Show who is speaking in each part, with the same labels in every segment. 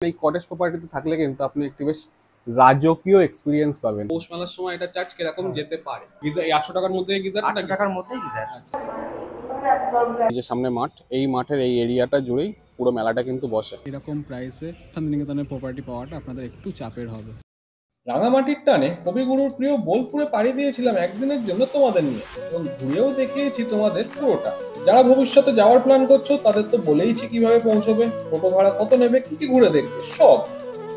Speaker 1: এই কটেজ প্রপার্টিতে থাকলে কিন্তু আপনি একটি বেশ রাজকীয় এক্সপিরিয়েন্স পাবেন। পৌষ মেলার সময় এটা চার্জ কিরকম যেতে পারে? গিজার এই 800 টাকার মধ্যে গিজার,
Speaker 2: 800 টাকার মধ্যেই গিজার।
Speaker 1: আচ্ছা, এই যে সামনে মাঠ, এই মাঠের এই এরিয়াটা জুড়েই পুরো মেলাটা কিন্তু বসে। এরকম প্রাইসে শান্তিনিকেতনের প্রপার্টি পাওয়াটা আপনাদের একটু চাপের হবে।
Speaker 3: রাঙামাটির টানে কবিগুরুর প্রিয় বোলপুরে পাড়ি দিয়েছিলাম একদিনের জন্য তোমাদের নিয়ে, এবং ঘুরেও দেখিয়েছি তোমাদের পুরোটা। যারা ভবিষ্যতে যাওয়ার প্ল্যান করছো তাদের তো বলেইছি কিভাবে পৌঁছবে, টোটো ভাড়া কত নেবে, কি কি ঘুরে দেখবে সব।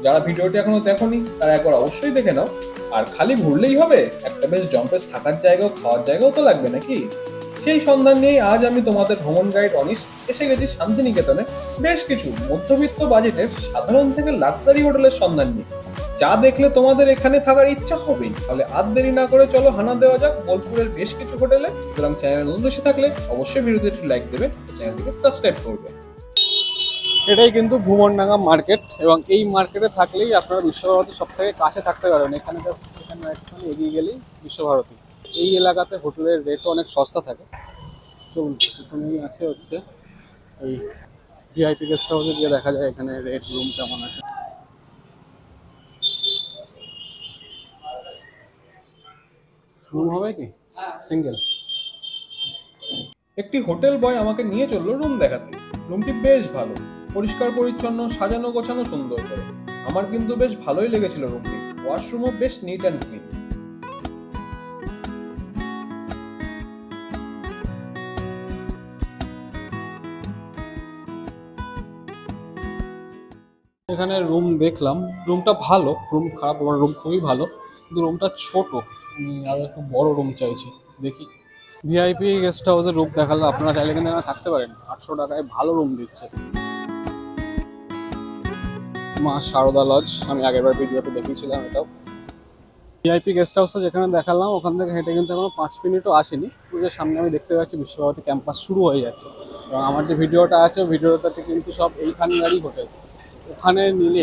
Speaker 3: যারা ভিডিওটি এখনো দেখোনি তারা একবার অবশ্যই দেখে নাও। আর খালি ঘুরলেই হবে, একটা বেশ জম্পেস থাকার জায়গাও খাওয়ার জায়গাও তো লাগবে নাকি? সেই সন্ধান নিয়েই আজ আমি তোমাদের ভ্রমণ গাইড অনিশ এসে গেছি শান্তিনিকেতনে বেশ কিছু মধ্যবিত্ত বাজেটের সাধারণ থেকে লাক্সারি হোটেলের সন্ধান নিয়ে। যা দেখলে তোমাদের এখানে থাকার ইচ্ছা হবেই। তাহলে আর দেরি না করে চলো হানা দেওয়া যাক বোলপুরের বেশ কিছু হোটেলে। সুতরাং চ্যানেল নতুন এসে থাকলে অবশ্যই ভিডিওতে লাইক দেবে, চ্যানেলটিকে সাবস্ক্রাইব করবে।
Speaker 1: এটাই কিন্তু ভুবনডাঙ্গা মার্কেট, এবং এই মার্কেটে থাকলেই আপনারা বিশ্বভারতী সব থেকে কাছে থাকতে পারবেন। এখানে একটুখানি এগিয়ে গেলেই বিশ্বভারতী। এই এলাকাতে হোটেলের রেটও অনেক সস্তা থাকে। চলুন, প্রথমেই আছে হচ্ছে এই ভিআইপি গেস্ট হাউসে গিয়ে দেখা যায় এখানে রেট রুম কেমন আছে। রুম হবে কি সিঙ্গেল?
Speaker 3: একটি হোটেল বয় আমাকে নিয়ে চললো রুম দেখাতে। রুমটি বেশ ভালো, পরিষ্কার পরিচ্ছন্ন, সাজানো গোছানো সুন্দর করে। আমার কিন্তু বেশ ভালোই লেগেছিল রুমটি। ওয়াশরুমও বেশ নিট অ্যান্ড ক্লিন।
Speaker 1: এখানে রুম দেখলাম, রুমটা ভালো, রুম খারাপ বলার, রুম খুবই ভালো, কিন্তু রুমটা ছোট। আমি আরো একটু বড় রুম চাইছি, দেখি। ভিআইপি গেস্ট হাউসের রুম দেখালে আপনারা চাইলে কিন্তু এখানে থাকতে পারেন। 800 টাকায় ভালো রুম দিচ্ছে। মা সারদা লজ, আমি আগেরবার ভিডিওতে দেখিয়েছিলাম এটাও। ভিআইপি গেস্ট হাউসটা যেখানে দেখালাম ওখান থেকে হেঁটে কিন্তু এখনো 5 মিনিটও আসেনি। ওই যে সামনে আমি দেখতে পাচ্ছি বিশ্বভারতী ক্যাম্পাস শুরু হয়ে যাচ্ছে, এবং আমার যে ভিডিওটা আছে ভিডিওটাতে কিন্তু সব এইখানকারই হোটেল।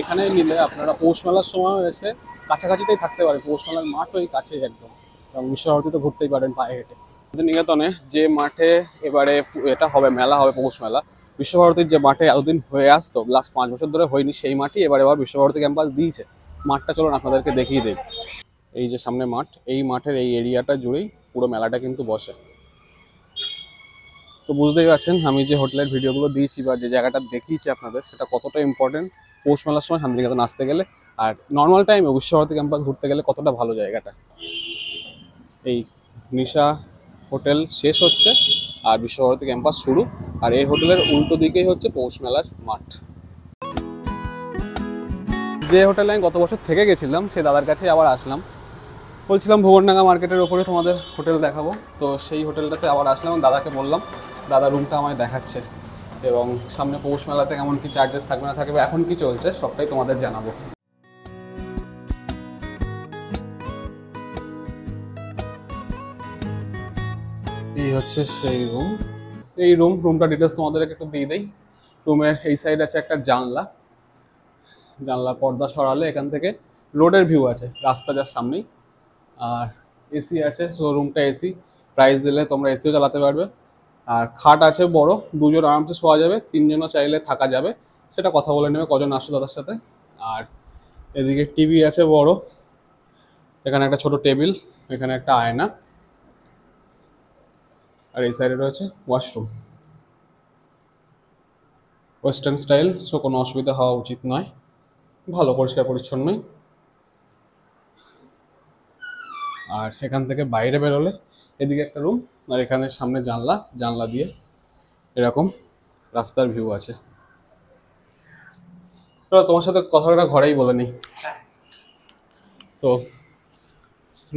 Speaker 1: এখানে নিলে আপনারা পৌষ মেলার সময় এসে কাছাকাছিতেই থাকতে পারেন। পৌষ মেলার মাঠ ওই কাছেই একদম, এবং বিশ্বভারতীতে ঘুরতেই পারেন পায়ে হেঁটে। শান্তিনিকেতনে যে মাঠে এবারে এটা হবে, মেলা হবে পৌষ মেলা, বিশ্বভারতীর যে মাঠে এতদিন হয়ে আসতো, লাস্ট 5 বছর ধরে হয়নি, সেই মাঠই এবার বিশ্বভারতী ক্যাম্পাস দিয়েছে। মাঠটা চলুন আপনাদেরকে দেখিয়ে দেই। এই যে সামনে মাঠ, এই মাঠের এই এরিয়াটা জুড়েই পুরো মেলাটা কিন্তু বসে। তো বুঝতেই পারছেন আমি যে হোটেলের ভিডিওগুলো দিয়েছি বা যে জায়গাটা দেখিয়েছি আপনাদের, সেটা কতটা ইম্পর্টেন্ট পৌষ মেলার সময় শান্তিনিকেতন আসতে গেলে, আর নর্মাল টাইমে বিশ্বভারতী ক্যাম্পাস ঘুরতে গেলে কতটা ভালো জায়গাটা। এই নিশা হোটেল শেষ হচ্ছে আর বিশ্বভারতী ক্যাম্পাস শুরু, আর এই হোটেলের উল্টো দিকেই হচ্ছে পৌষ মেলার মাঠ। যে হোটেলে আমি গত বছর থেকে গেছিলাম সেই দাদার কাছে আবার আসলাম। বলছিলাম ভুবনডাঙ্গা মার্কেটের ওপরে তোমাদের হোটেল দেখাবো, তো সেই হোটেলটাতে আবার আসলাম এবং দাদাকে বললাম, দাদা রুমটা আমায় দেখাচ্ছে, এবং সামনে পৌষ মেলাতে কেমন কি চার্জেস থাকবে না থাকবে, এখন কি চলছে সবটাই তোমাদের জানাবো। এই হচ্ছে সেই রুম। এই রুমটা ডিটেলস তোমাদের একটু দিয়ে দেই। রুমের এই সাইড আছে একটা জানলার পর্দা সরালে এখান থেকে রোডের ভিউ আছে, রাস্তা যার সামনেই। আর এসি আছে, সো রুমটা এসি, প্রাইস দিলে তোমরা এসিও চালাতে পারবে। আর খাট আছে বড়, দুজন আরামসে শোয়া যাবে, 3 জনও চাইলে থাকা যাবে, সেটা কথা বলে নেবে কজন আসছো দাদার সাথে। আর এদিকে টিভি আছে বড়, এখানে একটা ছোট টেবিল, এখানে একটা আয়না, আর এই সাইডে রয়েছে ওয়াশরুম। ওয়েস্টার্ন স্টাইল, সো কোনো অসুবিধা হওয়া উচিত নয়, ভালো পরিষ্কার পরিচ্ছন্নই। আর এখান থেকে বাইরে বেরোলে এদিকে একটা রুম, আর এখানে সামনে জানলা দিয়ে এরকম রাস্তার ভিউ আছে। তোমার সাথে কথাটা ঘরেই বলে নেই। তো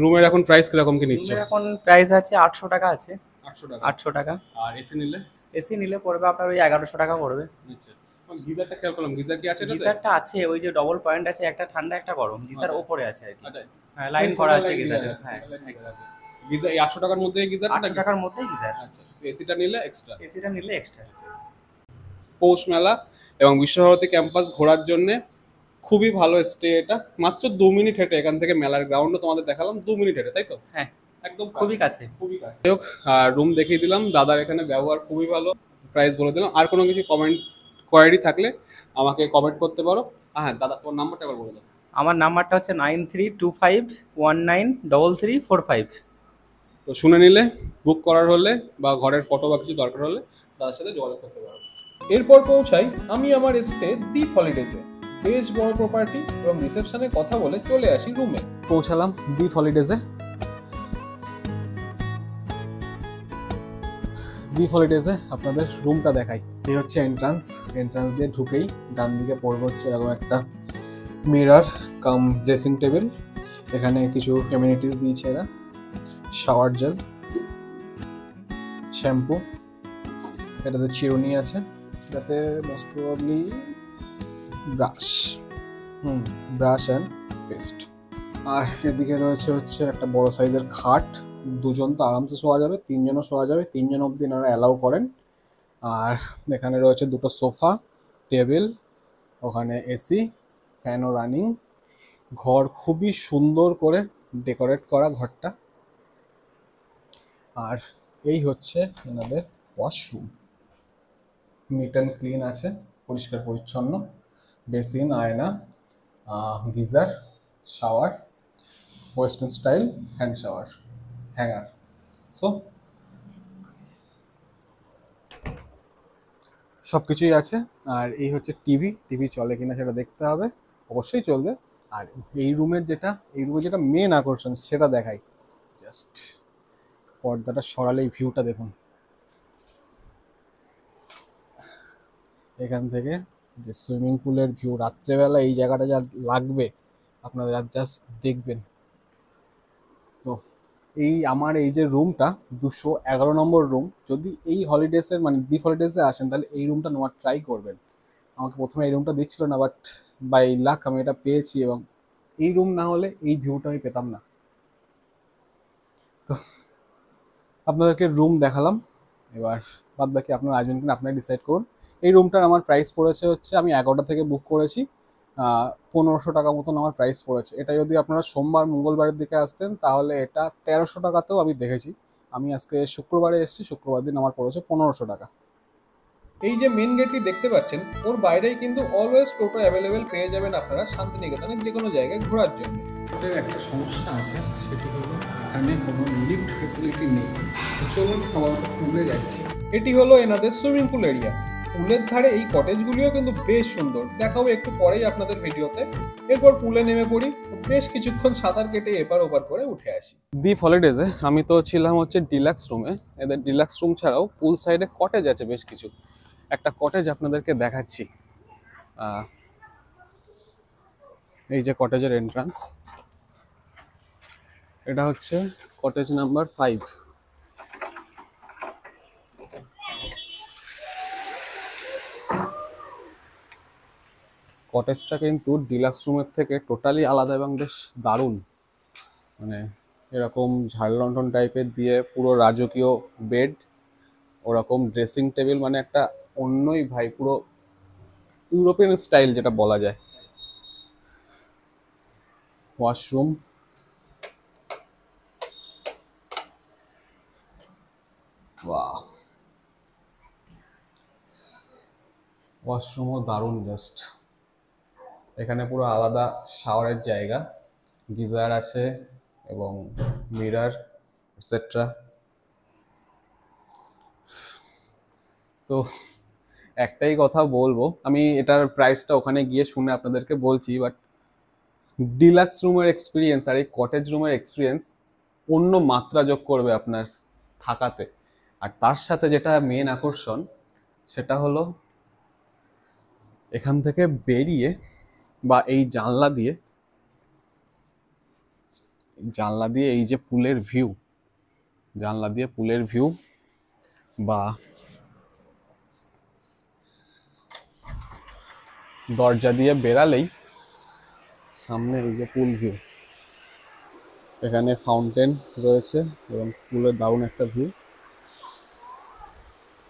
Speaker 1: রুমের এখন প্রাইস কিরকম কি নিচ্ছ?
Speaker 2: এখন প্রাইস আছে 800 টাকা আছে।
Speaker 1: 800 টাকা।
Speaker 2: 800 টাকা।
Speaker 1: আর
Speaker 2: এসি নিলে পড়বে আপনার ওই 1100 টাকা পড়বে।
Speaker 1: আচ্ছা, গিজারটা খেয়াল করলাম, গিজার কি আছে?
Speaker 2: গিজারটা আছে, ওই যে ডবল পয়েন্ট আছে, একটা ঠান্ডা একটা গরম, গিজার উপরে আছে আর কি।
Speaker 1: আচ্ছা,
Speaker 2: হ্যাঁ, লাইন করা আছে গিজারের। হ্যাঁ,
Speaker 1: গিজার এই 800 টাকার মধ্যে গিজার?
Speaker 2: 800 টাকার মধ্যেই গিজার।
Speaker 1: আচ্ছা, এসিটা নিলে এক্সট্রা।
Speaker 2: এসিটা নিলে এক্সট্রা।
Speaker 1: পৌষ মেলা এবং বিশ্বভারতী ক্যাম্পাস ঘোরার জন্য খুবই ভালো স্টে এটা। মাত্র 2 মিনিট হেঁটে এখান থেকে মেলার গ্রাউন্ডও তোমাদের দেখালাম, 2 মিনিট হেঁটে, তাই তো?
Speaker 2: হ্যাঁ,
Speaker 1: একদম
Speaker 2: খুবই কাছে।
Speaker 1: যাই হোক, রুম দেখিয়ে দিলাম, দাদার এখানে ব্যবহার খুবই ভালো, প্রাইস বলে দিলাম। আর কোনো কিছু কমেন্ট কোয়ারি থাকলে আমাকে কমেন্ট করতে পারো। হ্যাঁ দাদা, তোমার নাম্বারটা একবার বলে দাও।
Speaker 2: আমার নাম্বারটা হচ্ছে 9325193345।
Speaker 1: তো শুনে নিলে, বুক করার হলে বা ঘরের ফটো বা কিছু দরকার হলে তাদের সাথে যোগাযোগ করতে পারো।
Speaker 3: এরপর পৌঁছাই আমি আমার স্টে দ্বীপ হলিডেজে। বেশ বড় প্রপার্টি এবং রিসেপশনে কথা বলে চলে আসি রুমে।
Speaker 1: পৌঁছালাম দ্বীপ হলিডেজে। দ্বীপ হলিডেজে আপনাদের রুমটা দেখাই। এই হচ্ছে এন্ট্রান্স দিয়ে ঢুকেই ডান দিকে পড়বে হচ্ছে এরকম একটা মিরর কাম ড্রেসিং টেবিল। এখানে কিছু এমিনিটিস দিয়েছে এরা, শাওয়ার জেল, শ্যাম্পু, এটাতে চিরুনি আছে, এটাতে most probably brush and paste. আর এদিকে রয়েছে হচ্ছে একটা বড় সাইজের খাট, দুজন তো আরামসে শোয়া যাবে, তিনজনও শোয়া যাবে, তিনজন অবধি এনারা অ্যালাউ করেন। আর এখানে রয়েছে দুটো সোফা, টেবিল, ওখানে এসি, ফ্যানও রানিং। ঘর খুবই সুন্দর করে ডেকোরেট করা ঘরটা। আর এই হচ্ছে এনাদের ওয়াশরুম, নিট অ্যান্ড ক্লিন আছে, পরিষ্কার পরিচ্ছন্ন, বেসিন, আয়না, geyser, shower, western style hand shower, hanger. So সব কিছুই আছে। আর এই হচ্ছে টিভি চলে কিনা সেটা দেখতে হবে, অবশ্যই চলবে। আর এই রুমের যেটা মেন আকর্ষণ সেটা দেখাই। জাস্ট পর্দাটা সরালেই ভিউটা দেখুন। এখান থেকে যে সুইমিং পুলের ভিউ, রাত্রেবেলা এই জায়গাটা যা লাগবে আপনারা জাস্ট দেখবেন। তো আমার এই যে রুমটা 211 নম্বর রুম, যদি এই হলিডেজের মানে দ্বীপ হলিডেজে আসেন তাহলে এই রুমটা নেওয়ার ট্রাই করবেন। আমাকে প্রথমে এই রুমটা দিচ্ছিল না, বাট বাই লাক আমি এটা পেয়েছি, এবং এই রুম না হলে এই ভিউটা আমি পেতাম না। তো আপনাদেরকে রুম দেখালাম, এবার বাদ বাকি আপনারা আসবেন কিনা আপনারা ডিসাইড করুন। এই রুমটার আমার প্রাইস পড়েছে হচ্ছে, আমি 11টা থেকে বুক করেছি, 1500 টাকা মতন আমার প্রাইস পড়েছে। এটা যদি আপনারা সোমবার মঙ্গলবারের দিকে আসতেন তাহলে এটা 1300 টাকাতেও আমি দেখেছি। আমি আজকে শুক্রবারে এসেছি, শুক্রবার দিন আমার পড়েছে 1500 টাকা।
Speaker 3: এই যে মেন গেটটি দেখতে পাচ্ছেন, ওর বাইরেই কিন্তু অলওয়েজ টোটো অ্যাভেলেবেল পেয়ে যাবেন আপনারা শান্তিনিকেতনের যে কোনো জায়গায় ঘোরার জন্য।
Speaker 1: ওটার একটা সমস্যা আছে, সেটি হলো এখানে কোনো লিফট ফেসিলিটি নেই। তো চলুন আপাতত পুলে যাচ্ছি।
Speaker 3: এটি হলো এনাদের সুইমিং পুল এরিয়া। পুলের ধারে এই কটেজগুলিও কিন্তু বেশ সুন্দর, দেখাবো একটু পরেই আপনাদের ভিডিওতে। এরপর পুলে নেমে পড়ি, বেশ কিছুক্ষণ সাঁতার কেটে এপার ওপার করে উঠে আসি।
Speaker 1: দ্বীপ হলিডেজে আমি তো ছিলাম হচ্ছে ডিলাক্স রুমে। এদের ডিলাক্স রুম ছাড়াও পুল সাইডে কটেজ আছে বেশ কিছু। একটা কটেজ আপনাদেরকে দেখাচ্ছি। এই যে কটেজের এন্ট্রান্স, এটা হচ্ছে কটেজ নাম্বার 5। কটেজটা কিন্তু ডিলাক্স রুমের থেকে টোটালি আলাদা এবং বেশ দারুণ। মানে এরকম ঝাড় লণ্ঠন টাইপের দিয়ে পুরো রাজকীয় বেড, ওরকম ড্রেসিং টেবিল, মানে একটা অন্যই ভাই, পুরো ইউরোপিয়ান স্টাইল যেটা বলা যায়। ওয়াশরুম, বাহ, ওয়াশরুমও দারুণ। জাস্ট এখানে পুরো আলাদা শাওয়ারের জায়গা, গিজার আছে এবং মিরর এটসেট্রা। তো একটাই কথা বলবো, আমি এটার প্রাইসটা ওখানে গিয়ে শুনে আপনাদেরকে বলছি, বাট ডিলাক্স রুমের এক্সপিরিয়েন্স আর এই কটেজ রুমের এক্সপিরিয়েন্স অন্য মাত্রা যোগ করবে আপনার থাকাতে। আর তার সাথে যেটা মেন আকর্ষণ সেটা হলো এখান থেকে বেরিয়ে বা এই জানলা দিয়ে এই যে পুলের ভিউ, জানলা দিয়ে পুলের ভিউ, বা দরজা দিয়ে বেরালেই সামনে এই যে পুল ভিউ। এখানে ফাউন্টেন রয়েছে এবং পুলের দারুণ একটা ভিউ।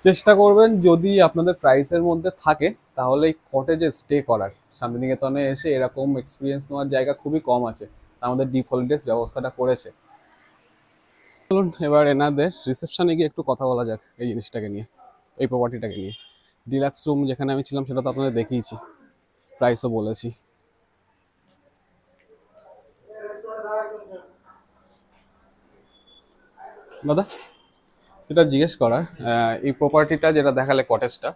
Speaker 1: চেষ্টা করবেন যদি আপনাদের প্রাইসের মধ্যে থাকে তাহলে এই কটেজে স্টে করার। শান্তিনিকেতনে এসে এরকম এক্সপিরিয়েন্স নেওয়ার জায়গা খুবই কম আছে, আমাদের দ্বীপ হলিডেজ ব্যবস্থাটা করেছে। চলুন এবার এনাদের রিসেপশনে গিয়ে একটু কথা বলা যাক এই জিনিসটাকে নিয়ে, এই প্রপার্টিটাকে নিয়ে। ডিলাক্স রুম যেখানে আমি ছিলাম সেটা তো আপনাদের দেখিয়েছি, প্রাইসও বলেছি। দাদা যেটা জিজ্ঞেস করার, এই প্রপার্টিটা যেটা দেখালে কটেজটার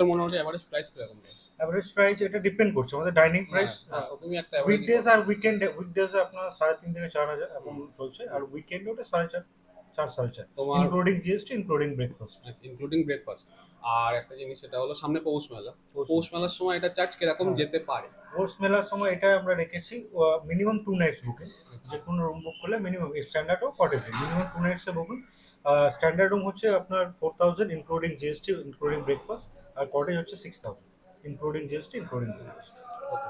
Speaker 1: মোটামুটি অ্যাভারেজ প্রাইস কিরকম?
Speaker 4: এভারেজ প্রাইস এটা ডিপেন্ড করছে আমাদের ডাইনিং প্রাইস।
Speaker 1: তুমি একটা
Speaker 4: উইকডেজ আর উইকডেজে আপনার 3.5 থেকে 4,000 এখন চলছে, আর উইকেন্ডে ওটা 4.5 4.5
Speaker 1: তোমার
Speaker 4: including GST including breakfast.
Speaker 1: Including breakfast. আর একটা জিনিস সেটা হলো সামনে পৌষ মেলার সময় এটা চার্জ কিরকম যেতে পারে?
Speaker 4: পৌষ মেলার সময় এটা আমরা রেখেছি মিনিমাম 2 নাইটস বুকিং। যে কোনো রুম বুক করলে মিনিমাম স্ট্যান্ডার্ড ও কটেজ মিনিমাম 2 নাইটসে বুকিং। স্ট্যান্ডার্ড রুম হচ্ছে আপনার 4,000 ইনক্লুডিং জিএসটি ইনক্লুডিং ব্রেকফাস্ট, আর কটেজ হচ্ছে 6,000 including GST including breakfast.
Speaker 1: Okay.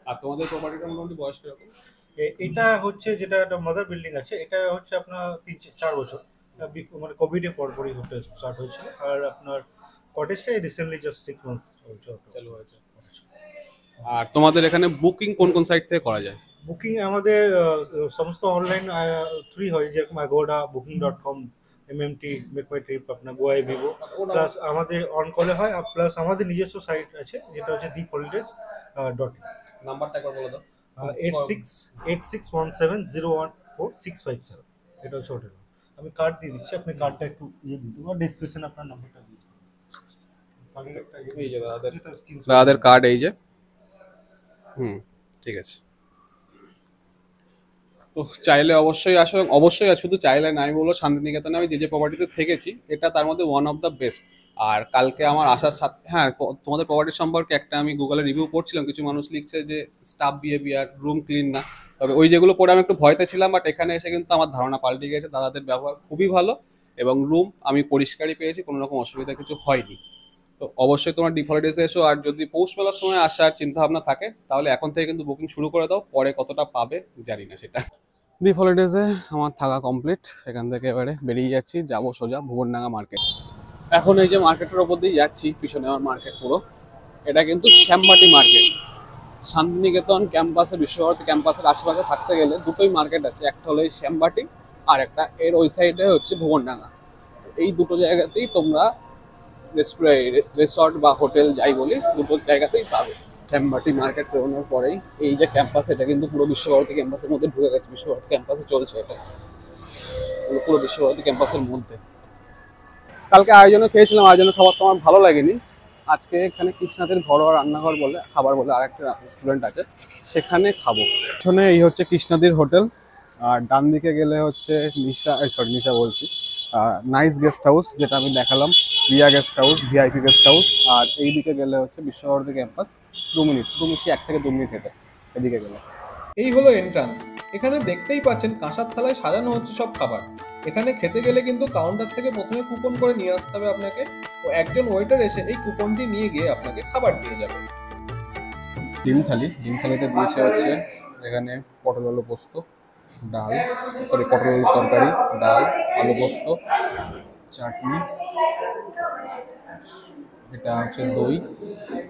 Speaker 1: আর তোমাদের প্রপার্টিটা মোটামুটি বয়স কিরকম?
Speaker 4: এটা হচ্ছে যেটা একটা মাদার বিল্ডিং আছে, এটা হচ্ছে আপনার 3-4 বছর, মানে কোভিডের পরপরই হতে স্টার্ট হয়েছিল। আর আপনার কটেজটা রিসেন্টলি জাস্ট 6 মান্থস
Speaker 1: চালু হয়েছে। আর তোমাদের এখানে বুকিং কোন কোন সাইট থেকে করা যায়?
Speaker 4: বুকিং আমাদের সমস্ত অনলাইন থ্রি হয়, যেরকম অ্যাগোডা, booking.com, MMT, মেক মাই ট্রিপ, আপনার গোয়াই ভিভো, প্লাস আমাদের অন কলে হয়, প্লাস আমাদের নিজস্ব সাইট আছে যেটা হচ্ছে theeholidays.in।
Speaker 1: নাম্বারটা একবার বলে দাও।
Speaker 4: 8617014657। এটা হচ্ছে হোটেল। আমি কার্ড দিয়ে দিচ্ছি, আপনি কার্ডটা একটু দিন, তোমার ডেসক্রিপশনে আপনার নাম্বারটা দিন।
Speaker 1: এই যে দাদাদের কার্ড এই যে। ঠিক আছে। তো চাইলে অবশ্যই আসো, অবশ্যই শুধু চাইলে না, আমি বলবো শান্তিনিকেতনে আমি যে প্রপার্টিতে থেকেছি এটা তার মধ্যে ওয়ান অফ দ্য বেস্ট। আর কালকে আমার আসার সাথে তোমাদের প্রপার্টি সম্পর্কে একটা আমি গুগলে রিভিউ পড়ছিলাম, কিছু মানুষ লিখছে যে স্টাফ বিহেভিয়ার, রুম ক্লিন না। তবে ওই যেগুলো পড়ে আমি একটু ভয়তে ছিলাম, বাট এখানে এসে কিন্তু আমার ধারণা পাল্টে গেছে। দাদাদের ব্যবহার খুবই ভালো এবং রুম আমি পরিষ্কারই পেয়েছি, কোনো রকম অসুবিধা কিছু হয়নি। তো অবশ্যই তোমার ডিপ হলিডেজে এসো। আর যদি পৌষ মেলার সময় আসার চিন্তাভাবনা থাকে তাহলে এখন থেকে কিন্তু বুকিং শুরু করে দাও, পরে কতটা পাবে জানি না সেটা। ডিপ হলিডেজে আমার থাকা কমপ্লিট, সেখান থেকে এবারে বেরিয়ে যাচ্ছি, যাবো সোজা ভুবনডাঙ্গা মার্কেট। এখন এই যে মার্কেটের ওপর দিয়ে যাচ্ছি, পিছনে আমার মার্কেট পুরো, এটা কিন্তু শ্যামবাটি মার্কেট। শান্তিনিকেতন ক্যাম্পাসে, বিশ্বভারতী ক্যাম্পাসের আশেপাশে থাকতে গেলে দুটোই মার্কেট আছে, একটা হলো এই শ্যামবাটি আর একটা এর ওই সাইডে হচ্ছে ভুবনডাঙ্গা। এই দুটো জায়গাতেই তোমরা রিসর্ট বা হোটেল যাই বলি, দুটো জায়গাতেই পাবে। শ্যামবাটি মার্কেট বেরোনোর পরেই এই যে ক্যাম্পাস, এটা কিন্তু পুরো বিশ্বভারতী ক্যাম্পাসের মধ্যে ঢুকে গেছে। বিশ্বভারতী ক্যাম্পাসে চলছে এটা, পুরো বিশ্বভারতী ক্যাম্পাসের মধ্যে। কালকে আয়োজনে খেয়েছিলাম, আয়োজনের খাবার তো আমার ভালো লাগেনি। আজকে এখানে কৃষ্ণাদের ঘরোয়া রান্নাঘর বলে খাবার বলে আর একটা রেস্টুরেন্ট আছে, সেখানে খাবো। পিছনে এই হচ্ছে কৃষ্ণাদির হোটেল, আর ডান দিকে গেলে হচ্ছে নিশা বলছি, নাইস গেস্ট হাউস যেটা আমি দেখালাম, Riya guest house, VIP guest house. আর এই দিকে গেলে হচ্ছে বিশ্বভারতী ক্যাম্পাস। 2 মিনিট 1 থেকে 2 মিনিট হেঁটে এদিকে গেলে।
Speaker 3: এই হলো এন্ট্রান্স। এখানে দেখতেই পাচ্ছেন কাঁসার থালায় সাজানো হচ্ছে সব খাবার। এখানে খেতে গেলে কিন্তু কাউন্টার থেকে প্রথমে কুপন করে নিয়ে আসতে হবে আপনাকে, ও একজন ওয়েটার এসে এই কুপনটি নিয়ে গিয়ে আপনাকে খাবার দিয়ে যাবে।
Speaker 1: ডিম থালিতে দিয়েছে হচ্ছে এখানে পটল আলু পোস্ত, ডাল, পটল আলু তরকারি, ডাল, আলু পোস্ত, চাটনি, এটা হচ্ছে দই,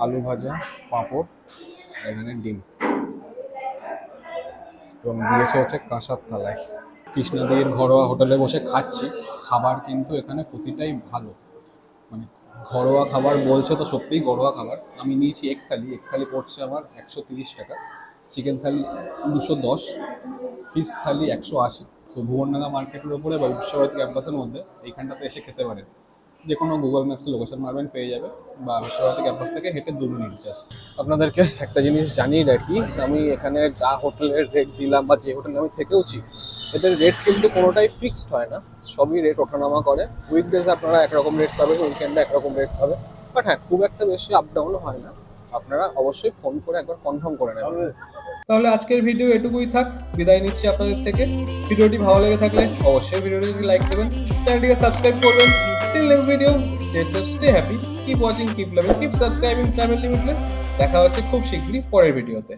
Speaker 1: আলু ভাজা, পাঁপড়, এখানে ডিম, এবং দিয়েছে হচ্ছে কাঁসার থালায়। কৃষ্ণাদির ঘরোয়া হোটেলে বসে খাচ্ছি, খাবার কিন্তু এখানে প্রতিটাই ভালো, মানে ঘরোয়া খাবার বলছে তো সত্যিই ঘরোয়া খাবার। আমি নিয়েছি এক থালি পড়ছে আমার 130 টাকা, চিকেন থালি 210, ফিশ থালি 180। তো ভুবনডাঙ্গা মার্কেটের ওপরে বা বিশ্বভারতী ক্যাম্পাসের মধ্যে এইখানটাতে এসে খেতে পারেন। যে কোনো গুগল ম্যাপসে লোকেশন মারবেন পেয়ে যাবে, বা বিশ্বভারতী ক্যাম্পাস থেকে হেঁটে 2 মিনিট জাস্ট। আপনাদেরকে একটা জিনিস জানিয়ে রাখি, আমি এখানে যা হোটেলের রেট দিলাম বা যে হোটেলে আমি থেকেওছি, এদের রেট কিন্তু কোনোটাই ফিক্সড হয় না, সবই রেট ওঠানামা করে। উইকডেজে আপনারা একরকম রেট পাবেন, উইকেন্ডে একরকম রেট পাবে, বাট হ্যাঁ খুব একটা বেশি আপ ডাউন হয় না। আপনারা অবশ্যই ফোন করে একবার কনফার্ম করে নেবেন।
Speaker 3: তাহলে আজকের ভিডিও এটুকুই থাক, বিদায় নিচ্ছি আপনাদের থেকে। ভিডিওটি ভালো লেগে থাকলে অবশ্যই ভিডিওটিকে লাইক দেবেন, চ্যানেলটিকে সাবস্ক্রাইব করবেন। Till next video, stay safe, stay happy, keep watching, keep loving, keep subscribing travel limitless. দেখা হচ্ছে খুব শীঘ্রই পরের ভিডিওতে।